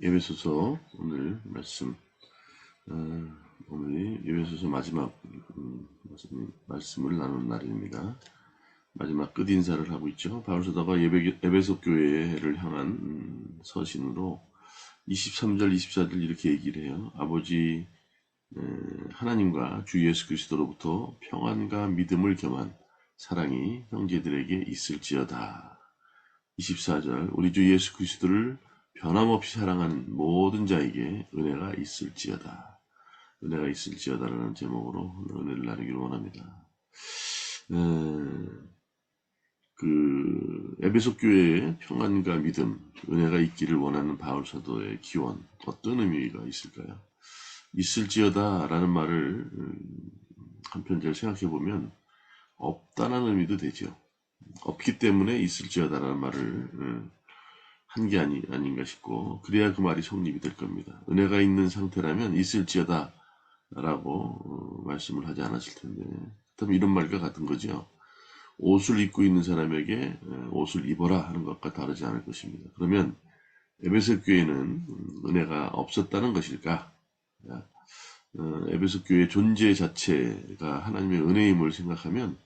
에베소서 오늘 말씀, 오늘이 에베소서 마지막 말씀을 나누는 날입니다. 마지막 끝 인사를 하고 있죠. 바울 사도가 에베소 교회를 향한 서신으로 23절, 24절 이렇게 얘기를 해요. 아버지 하나님과 주 예수 그리스도로부터 평안과 믿음을 겸한 사랑이 형제들에게 있을지어다. 24절 우리 주 예수 그리스도를 변함없이 사랑하는 모든 자에게 은혜가 있을지어다. 은혜가 있을지어다라는 제목으로 은혜를 나누기를 원합니다. 에베소 교회의 평안과 믿음, 은혜가 있기를 원하는 바울 사도의 기원, 어떤 의미가 있을까요? 있을지어다라는 말을 한편 잘 생각해 보면 없다는 의미도 되죠. 없기 때문에 있을지어다라는 말을 한 게 아닌가 싶고, 그래야 그 말이 성립이 될 겁니다. 은혜가 있는 상태라면 있을지어다 라고 말씀을 하지 않았을 텐데, 그렇다면 이런 말과 같은 거죠. 옷을 입고 있는 사람에게 옷을 입어라 하는 것과 다르지 않을 것입니다. 그러면 에베소 교회는 은혜가 없었다는 것일까? 에베소 교회의 존재 자체가 하나님의 은혜임을 생각하면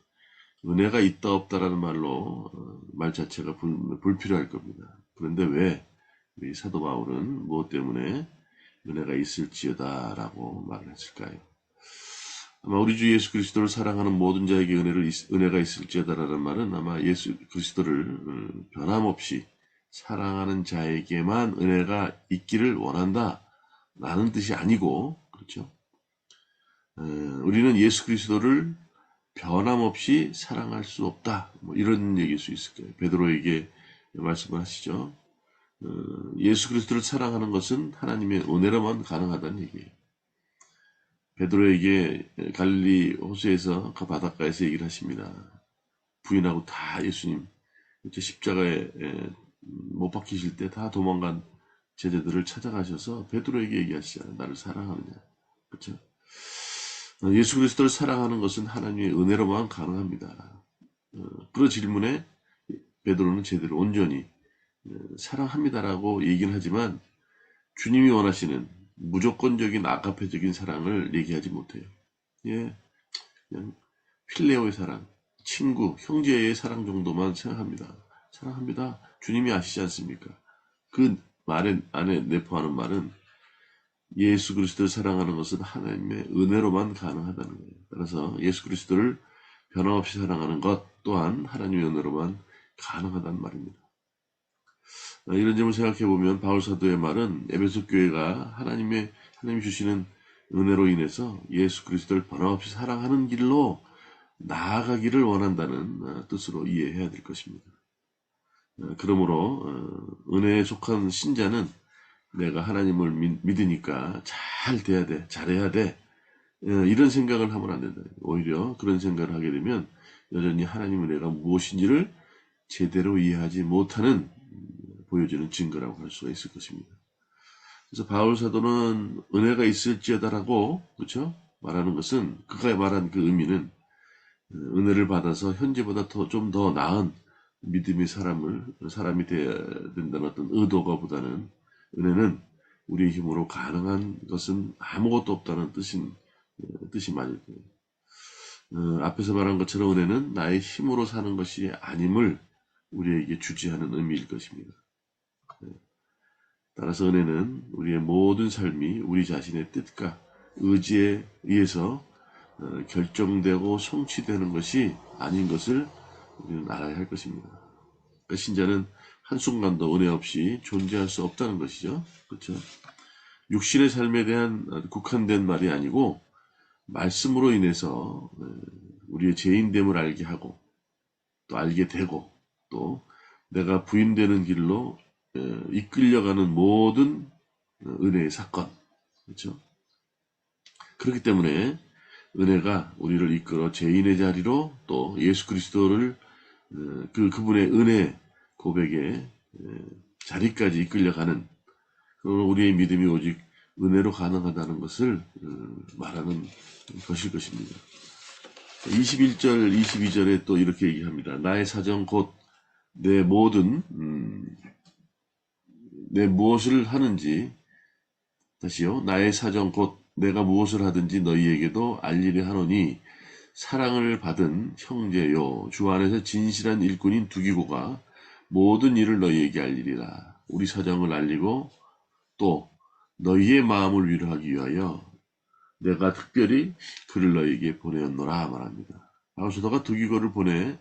은혜가 있다 없다라는 말로 말 자체가 불필요할 겁니다. 그런데 왜 우리 사도 바울은 무엇 때문에 은혜가 있을지어다라고 말을 했을까요? 아마 우리 주 예수 그리스도를 사랑하는 모든 자에게 은혜가 있을지어다라는 말은 아마 예수 그리스도를 변함없이 사랑하는 자에게만 은혜가 있기를 원한다라는 뜻이 아니고, 그렇죠? 우리는 예수 그리스도를 변함없이 사랑할 수 없다. 뭐 이런 얘기일 수 있을 거예요. 베드로에게 말씀을 하시죠. 예수 그리스도를 사랑하는 것은 하나님의 은혜로만 가능하다는 얘기예요. 베드로에게 갈릴리 호수에서 그 바닷가에서 얘기를 하십니다. 부인하고 다 예수님 십자가에 못 박히실 때 다 도망간 제자들을 찾아가셔서 베드로에게 얘기하시잖아요. 나를 사랑하느냐. 그렇죠? 예수 그리스도를 사랑하는 것은 하나님의 은혜로만 가능합니다. 그 질문에 베드로는 제대로 온전히 사랑합니다라고 얘기는 하지만 주님이 원하시는 무조건적인 아가페적인 사랑을 얘기하지 못해요. 예, 그냥 필레오의 사랑, 친구, 형제의 사랑 정도만 생각합니다. 사랑합니다. 주님이 아시지 않습니까? 그 말에 안에 내포하는 말은 예수 그리스도를 사랑하는 것은 하나님의 은혜로만 가능하다는 거예요. 따라서 예수 그리스도를 변함없이 사랑하는 것 또한 하나님의 은혜로만 가능하다는 말입니다. 이런 점을 생각해 보면 바울 사도의 말은 에베소 교회가 하나님이 주시는 은혜로 인해서 예수 그리스도를 변함없이 사랑하는 길로 나아가기를 원한다는 뜻으로 이해해야 될 것입니다. 그러므로 은혜에 속한 신자는 내가 하나님을 믿으니까 잘 돼야 돼, 잘해야 돼, 이런 생각을 하면 안 된다. 오히려 그런 생각을 하게 되면 여전히 하나님의 은혜가 무엇인지를 제대로 이해하지 못하는 보여주는 증거라고 할 수가 있을 것입니다. 그래서 바울 사도는 은혜가 있을지어다라고, 그렇죠? 말하는 것은, 그가 말한 그 의미는 은혜를 받아서 현재보다 좀 더 나은 믿음의 사람이 되어야 된다는 어떤 의도가 보다는, 은혜는 우리의 힘으로 가능한 것은 아무것도 없다는 뜻이 맞을 거예요. 앞에서 말한 것처럼 은혜는 나의 힘으로 사는 것이 아님을 우리에게 주지하는 의미일 것입니다. 따라서 은혜는 우리의 모든 삶이 우리 자신의 뜻과 의지에 의해서 결정되고 성취되는 것이 아닌 것을 우리는 알아야 할 것입니다. 그러니까 신자는 한순간도 은혜 없이 존재할 수 없다는 것이죠. 그렇죠? 육신의 삶에 대한 국한된 말이 아니고 말씀으로 인해서 우리의 죄인됨을 알게 하고 또 알게 되고 또 내가 부인되는 길로 이끌려가는 모든 은혜의 사건, 그렇죠? 그렇기 때문에 은혜가 우리를 이끌어 죄인의 자리로 또 예수 그리스도를 그분의 은혜 고백의 자리까지 이끌려가는, 그러므로 우리의 믿음이 오직 은혜로 가능하다는 것을 말하는 것일 것입니다. 21절, 22절에 또 이렇게 얘기합니다. 나의 사정 곧 내 모든 내 무엇을 하는지, 다시요. 나의 사정 곧 내가 무엇을 하든지 너희에게도 알리려 하노니 사랑을 받은 형제요 주 안에서 진실한 일꾼인 두기고가 모든 일을 너희에게 알리리라. 우리 사정을 알리고 또 너희의 마음을 위로하기 위하여 내가 특별히 그를 너희에게 보내었노라 말합니다. 바울 사도가 두기고를 보내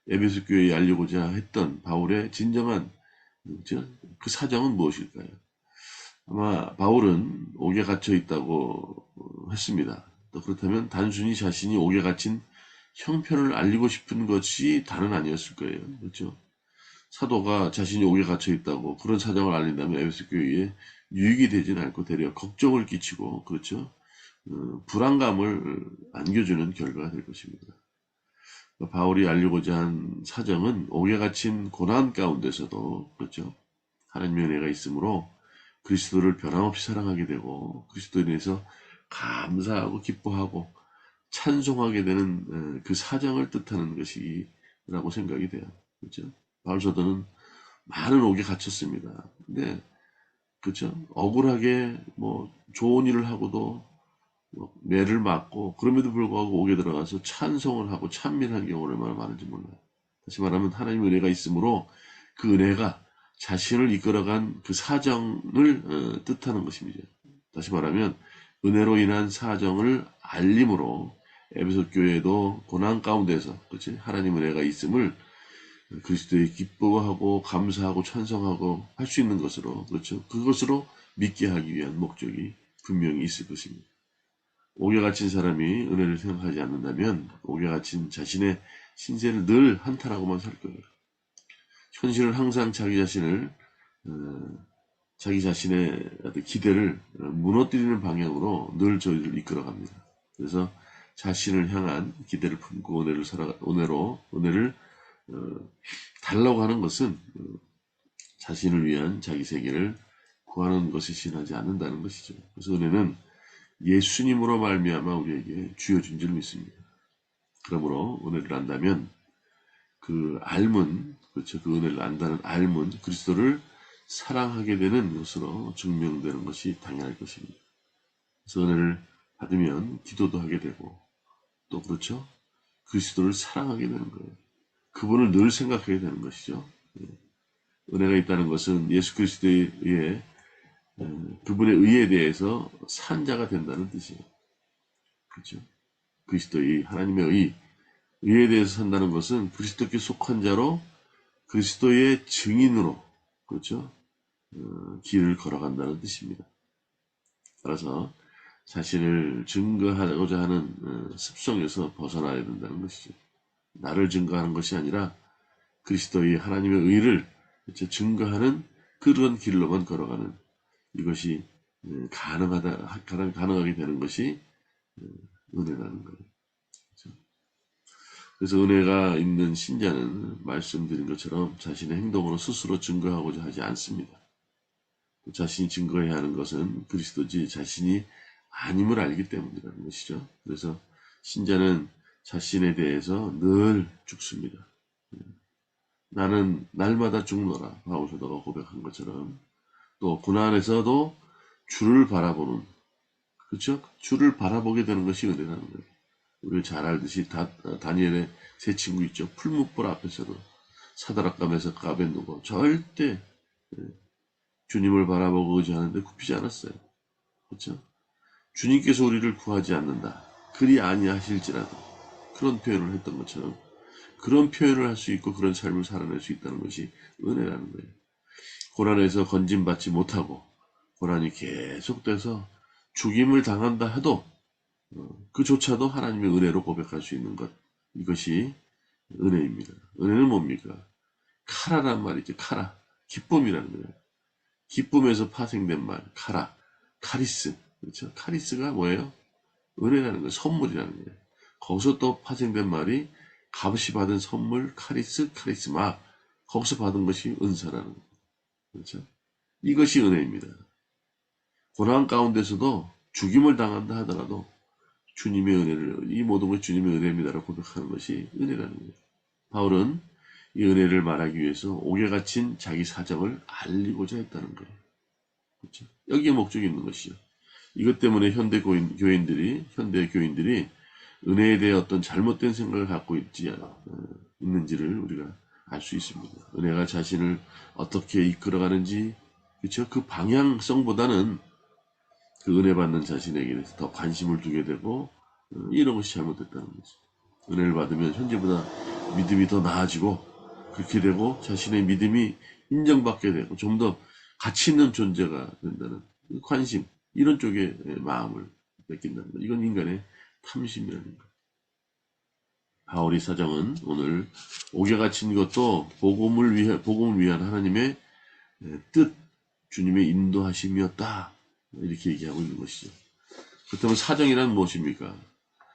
에베소 교회에 알리고자 했던 바울의 진정한 그 사정은 무엇일까요? 아마 바울은 옥에 갇혀 있다고 했습니다. 또 그렇다면 단순히 자신이 옥에 갇힌 형편을 알리고 싶은 것이 다는 아니었을 거예요. 그렇죠? 사도가 자신이 옥에 갇혀 있다고 그런 사정을 알린다면 에베소 교회에 유익이 되지는 않고 되려 걱정을 끼치고, 그렇죠? 불안감을 안겨주는 결과가 될 것입니다. 바울이 알리고자 한 사정은 옥에 갇힌 고난 가운데서도, 그렇죠? 하나님의 은혜가 있으므로 그리스도를 변함없이 사랑하게 되고 그리스도에 대해서 감사하고 기뻐하고 찬송하게 되는 그 사정을 뜻하는 것이라고 생각이 돼요. 그렇죠? 바울 사도는 많은 옥에 갇혔습니다. 근데 그렇죠? 억울하게 뭐 좋은 일을 하고도 뭐 매를 맞고 그럼에도 불구하고 옥에 들어가서 찬송을 하고 찬미한 경우가 얼마나 많은지 몰라요. 다시 말하면 하나님의 은혜가 있으므로 그 은혜가 자신을 이끌어간 그 사정을 뜻하는 것입니다. 다시 말하면 은혜로 인한 사정을 알림으로 에베소 교회도 고난 가운데서, 그렇지? 하나님 은혜가 있음을 그리스도에 기뻐하고 감사하고 찬송하고 할 수 있는 것으로, 그렇죠? 그것으로 믿게 하기 위한 목적이 분명히 있을 것입니다. 옥에 갇힌 사람이 은혜를 생각하지 않는다면 옥에 갇힌 자신의 신세를 늘 한탄하고만 살 거예요. 현실은 항상 자기 자신의 기대를 무너뜨리는 방향으로 늘 저희를 이끌어갑니다. 그래서 자신을 향한 기대를 품고 은혜를 달라고 하는 것은 자신을 위한 자기 세계를 구하는 것이 지나지 않는다는 것이죠. 그래서 은혜는 예수님으로 말미암아 우리에게 주어진 줄 믿습니다. 그러므로 은혜를 안다면 그 알문, 그렇죠? 그 은혜를 안다는 알문, 그리스도를 사랑하게 되는 것으로 증명되는 것이 당연할 것입니다. 그래서 은혜를 받으면 기도도 하게 되고 또 그렇죠? 그리스도를 사랑하게 되는 거예요. 그분을 늘 생각하게 되는 것이죠. 은혜가 있다는 것은 예수 그리스도에 의해 그분의 의에 대해서 산 자가 된다는 뜻이에요. 그렇죠? 그리스도의 하나님의 의에 대해서 산다는 것은 그리스도께 속한 자로 그리스도의 증인으로, 그렇죠? 길을 걸어간다는 뜻입니다. 따라서 자신을 증거하고자 하는 습성에서 벗어나야 된다는 것이죠. 나를 증거하는 것이 아니라 그리스도의 하나님의 의를 증거하는 그런 길로만 걸어가는 이것이 가능하게 되는 것이 은혜라는 거예요. 그렇죠? 그래서 은혜가 있는 신자는 말씀드린 것처럼 자신의 행동으로 스스로 증거하고자 하지 않습니다. 자신이 증거해야 하는 것은 그리스도지 자신이 아님을 알기 때문이라는 것이죠. 그래서 신자는 자신에 대해서 늘 죽습니다. 나는 날마다 죽노라. 바울 사도가 고백한 것처럼 또 고난에서도 주를 바라보는, 그렇죠? 주를 바라보게 되는 것이 은혜라는 거예요. 우리가 잘 알듯이 다니엘의 세 친구 있죠. 풀무불 앞에서도 사드락과 메삭과 아벤노고 절대 주님을 바라보고 의지하는데 굽히지 않았어요. 그렇죠? 주님께서 우리를 구하지 않는다. 그리 아니하실지라도 그런 표현을 했던 것처럼 그런 표현을 할 수 있고 그런 삶을 살아낼 수 있다는 것이 은혜라는 거예요. 고난에서 건짐받지 못하고 고난이 계속돼서 죽임을 당한다 해도 그조차도 하나님의 은혜로 고백할 수 있는 것, 이것이 은혜입니다. 은혜는 뭡니까? 카라란 말이죠. 카라, 기쁨이라는 거예요. 기쁨에서 파생된 말, 카리스. 그렇죠? 카리스가 뭐예요? 은혜라는 거예요. 선물이라는 거예요. 거기서 또 파생된 말이 값이 받은 선물, 카리스마. 거기서 받은 것이 은사라는 거예요. 그렇죠? 이것이 은혜입니다. 고난 가운데서도 죽임을 당한다 하더라도 주님의 은혜를, 이 모든 것이 주님의 은혜입니다라고 고백하는 것이 은혜라는 거예요. 바울은 이 은혜를 말하기 위해서 옥에 갇힌 자기 사정을 알리고자 했다는 거예요. 그렇죠? 여기에 목적이 있는 것이죠. 이것 때문에 현대 교인들이 은혜에 대해 어떤 잘못된 생각을 갖고 있는지를 우리가 알 수 있습니다. 은혜가 자신을 어떻게 이끌어가는지, 그렇죠? 그 방향성보다는 그 은혜 받는 자신에게 대해서 더 관심을 두게 되고, 이런 것이 잘못됐다는 거죠. 은혜를 받으면 현재보다 믿음이 더 나아지고, 그렇게 되고 자신의 믿음이 인정받게 되고 좀 더 가치 있는 존재가 된다는 관심, 이런 쪽에 마음을 뺏긴다는 것. 이건 인간의 탐심이라는 것. 바울의 사정은 오늘 옥에 갇힌 것도 복음을 위한 하나님의 뜻, 주님의 인도하심이었다, 이렇게 얘기하고 있는 것이죠. 그렇다면 사정이란 무엇입니까?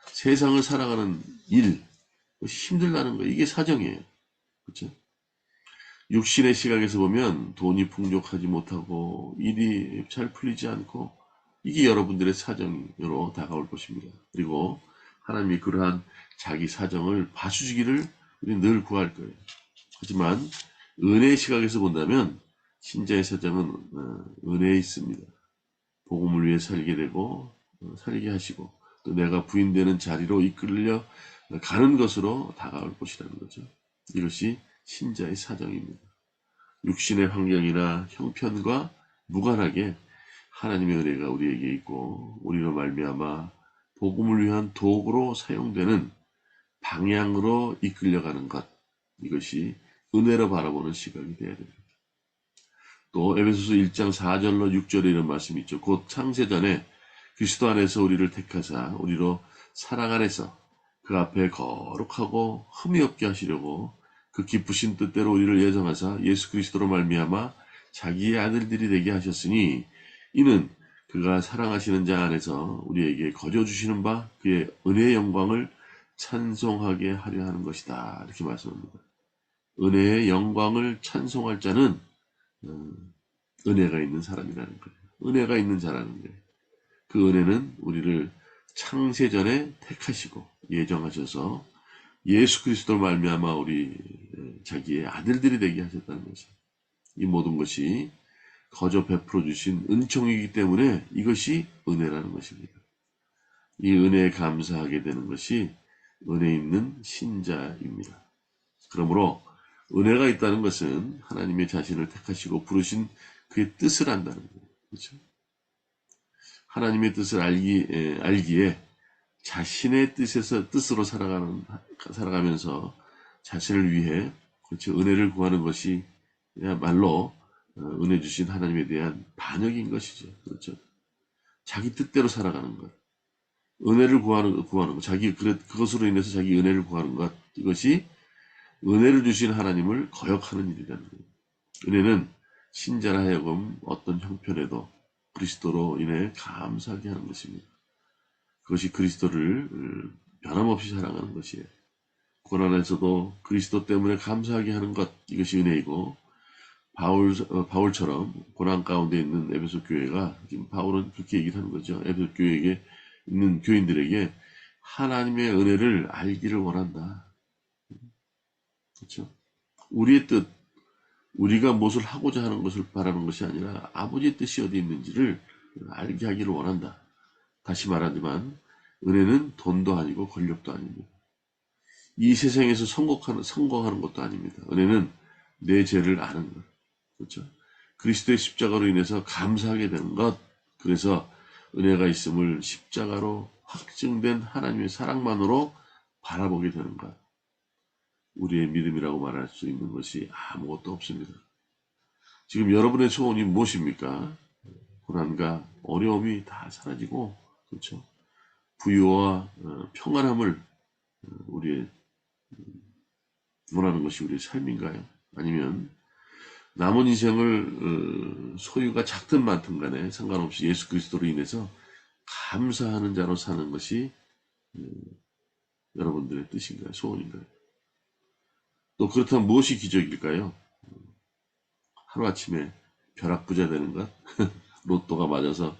세상을 살아가는 일, 힘들다는 거, 이게 사정이에요. 그렇죠? 육신의 시각에서 보면 돈이 풍족하지 못하고 일이 잘 풀리지 않고, 이게 여러분들의 사정으로 다가올 것입니다. 그리고 하나님이 그러한 자기 사정을 봐주시기를 우리는 늘 구할 거예요. 하지만 은혜의 시각에서 본다면 신자의 사정은 은혜에 있습니다. 복음을 위해 살게 되고 살게 하시고, 또 내가 부인되는 자리로 이끌려 가는 것으로 다가올 것이라는 거죠. 이것이 신자의 사정입니다. 육신의 환경이나 형편과 무관하게 하나님의 은혜가 우리에게 있고, 우리로 말미암아 복음을 위한 도구로 사용되는 방향으로 이끌려가는 것, 이것이 은혜로 바라보는 시각이 되어야 됩니다. 또 에베소서 1장 4절로 6절에 이런 말씀이 있죠. 곧 창세전에 그리스도 안에서 우리를 택하사 우리로 사랑 안에서 그 앞에 거룩하고 흠이 없게 하시려고 그 기쁘신 뜻대로 우리를 예정하사 예수 그리스도로 말미암아 자기의 아들들이 되게 하셨으니, 이는 그가 사랑하시는 자 안에서 우리에게 거저 주시는 바 그의 은혜의 영광을 찬송하게 하려 하는 것이다, 이렇게 말씀합니다. 은혜의 영광을 찬송할 자는 은혜가 있는 사람이라는 거예요. 은혜가 있는 자라는 거예요. 그 은혜는 우리를 창세전에 택하시고 예정하셔서 예수 그리스도로 말미암아 우리 자기의 아들들이 되게 하셨다는 거죠. 이 모든 것이 거저 베풀어 주신 은총이기 때문에 이것이 은혜라는 것입니다. 이 은혜에 감사하게 되는 것이 은혜 있는 신자입니다. 그러므로 은혜가 있다는 것은 하나님의 자신을 택하시고 부르신 그의 뜻을 안다는 거예요. 그렇죠? 하나님의 뜻을 알기에 자신의 뜻으로 살아가면서 자신을 위해, 그렇죠, 은혜를 구하는 것이 야말로 은혜 주신 하나님에 대한 반역인 것이죠. 그렇죠? 자기 뜻대로 살아가는 것, 은혜를 구하는 것, 그것으로 인해서 자기 은혜를 구하는 것, 이것이 은혜를 주신 하나님을 거역하는 일이라는 거예요. 은혜는 신자라 하여금 어떤 형편에도 그리스도로 인해 감사하게 하는 것입니다. 그것이 그리스도를 변함없이 사랑하는 것이에요. 고난에서도 그리스도 때문에 감사하게 하는 것, 이것이 은혜이고, 바울처럼 고난 가운데 있는 에베소 교회가, 지금 바울은 그렇게 얘기를 하는 거죠. 에베소 교회에 있는 교인들에게 하나님의 은혜를 알기를 원한다. 그렇죠? 우리의 뜻, 우리가 무엇을 하고자 하는 것을 바라는 것이 아니라 아버지의 뜻이 어디 있는지를 알게 하기를 원한다. 다시 말하지만 은혜는 돈도 아니고 권력도 아닙니다. 이 세상에서 성공하는 것도 아닙니다. 은혜는 내 죄를 아는 것, 그렇죠? 그리스도의 십자가로 인해서 감사하게 되는 것, 그래서 은혜가 있음을 십자가로 확증된 하나님의 사랑만으로 바라보게 되는 것, 우리의 믿음이라고 말할 수 있는 것이 아무것도 없습니다. 지금 여러분의 소원이 무엇입니까? 고난과 어려움이 다 사라지고, 그렇죠? 부유와 평안함을 우리의 원하는 것이 우리의 삶인가요? 아니면 남은 인생을 소유가 작든 많든 간에 상관없이 예수 그리스도로 인해서 감사하는 자로 사는 것이 여러분들의 뜻인가요? 소원인가요? 또 그렇다면 무엇이 기적일까요? 하루아침에 벼락부자 되는 것? 로또가 맞아서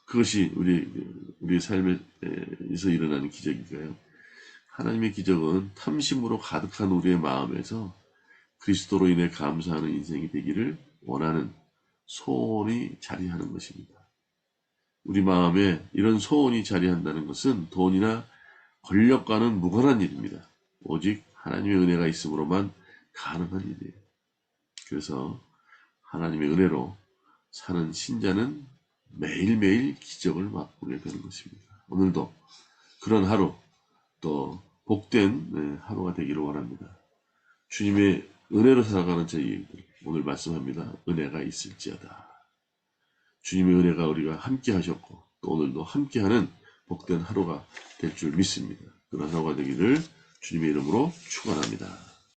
그것이 우리의 삶에서 일어나는 기적일까요? 하나님의 기적은 탐심으로 가득한 우리의 마음에서 그리스도로 인해 감사하는 인생이 되기를 원하는 소원이 자리하는 것입니다. 우리 마음에 이런 소원이 자리한다는 것은 돈이나 권력과는 무관한 일입니다. 오직 하나님의 은혜가 있으므로만 가능한 일이에요. 그래서 하나님의 은혜로 사는 신자는 매일매일 기적을 맛보게 되는 것입니다. 오늘도 그런 하루, 또 복된 하루가 되기를 원합니다. 주님의 은혜로 살아가는 저희들, 오늘 말씀합니다. 은혜가 있을지어다. 주님의 은혜가 우리가 함께 하셨고 또 오늘도 함께하는 복된 하루가 될 줄 믿습니다. 그런 하루가 되기를 주님의 이름으로 축원합니다.